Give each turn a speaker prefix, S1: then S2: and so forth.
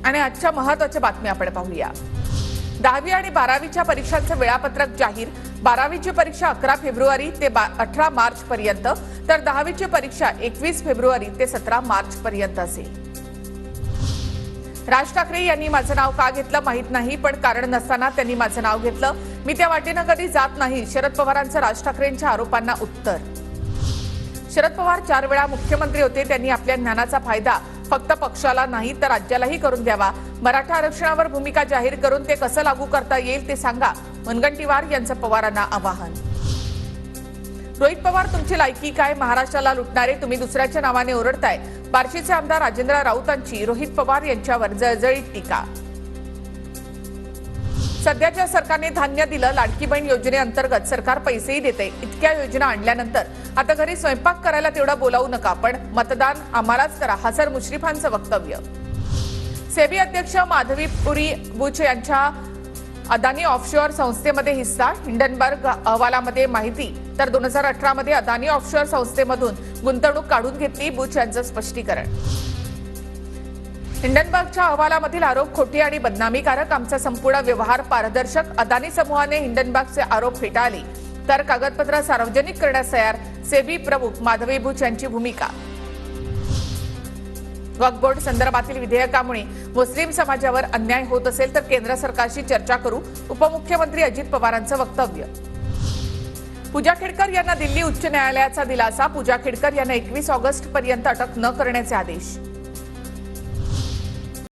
S1: आणि आजच्या महत्त्वाच्या बातम्या आपण पाहूया। 10वी आणि 12वीच्या परीक्षांचं वेळापत्रक जाहीर। 12वीची परीक्षा 11 फेब्रुवारी ते 18 मार्च पर्यंत, तर 10वीची परीक्षा 21 फेब्रुवारी ते 17 मार्च पर्यंत असेल। राज ठाकरे यांनी माझं नाव का घेतलं माहित नाही, पण कारण नसताना त्यांनी माझं नाव घेतलं। मी त्या वाटेनं कधी जात नाही। शरद पवारांचं राज ठाकरेंच्या आरोपांना उत्तर। शरद पवार 4 वेळा मुख्यमंत्री होते। त्यांनी आपल्या ज्ञानाचा फायदा फक्त पक्षाला नाही तर राज्यालाही करून द्यावा। मराठा आरक्षणावर भूमिका जाहीर करून ते कसं लागू करता येईल ते सांगा, मुनगंटीवार यांचं पवारांना आवाहन। रोहित पवार तुमची लायकी काय? महाराष्ट्राला लुटणारे तुम्ही दुसऱ्याच्या नावाने ओरडताय। बार्शीचे आमदार राजेंद्र राऊतांची रोहित पवार यांच्यावर जळजळीत टीका। सध्याच्या सरकारने धान्य दिलं। लाडकी बहीण योजनेअंतर्गत सरकार पैसेही देते। इतक्या योजना आणल्यानंतर आता घरी स्वयंपाक करायला तेवढा बोलावू नका, पण मतदान आम्हालाच करा, हसन मुश्रीफांचं वक्तव्य। सेबी अध्यक्ष माधवीपुरी बुच यांच्या अदानी ऑफशोअर संस्थेमध्ये हिस्सा। हिंडनबर्ग अहवालामध्ये माहिती, तर 2018 मध्ये अदानी ऑफशोअर संस्थेमधून गुंतवणूक काढून घेतली। बुच यांचं स्पष्टीकरण। हिंडनबर्गच्या अहवालामधील आरोप खोटे आणि बदनामीकारक। आमचा संपूर्ण व्यवहार पारदर्शक। अदानी समूहाने हिंडनबर्गचे आरोप फेटाळले तर कागदपत्र सार्वजनिक करण्यास तयार। सेबी प्रमुख माधवी बुच यांची भूमिका। वक्फ बोर्ड संदर्भातील विधेयकामुळे मुस्लिम समाजावर अन्याय होत असेल तर केंद्र सरकारशी चर्चा करू, उपमुख्यमंत्री अजित पवारांचं वक्तव्य। पूजा खेडकर यांना दिल्ली उच्च न्यायालयाचा दिलासा। पूजा खेडकर यांना 21 ऑगस्ट पर्यंत अटक न करण्याचे आदेश।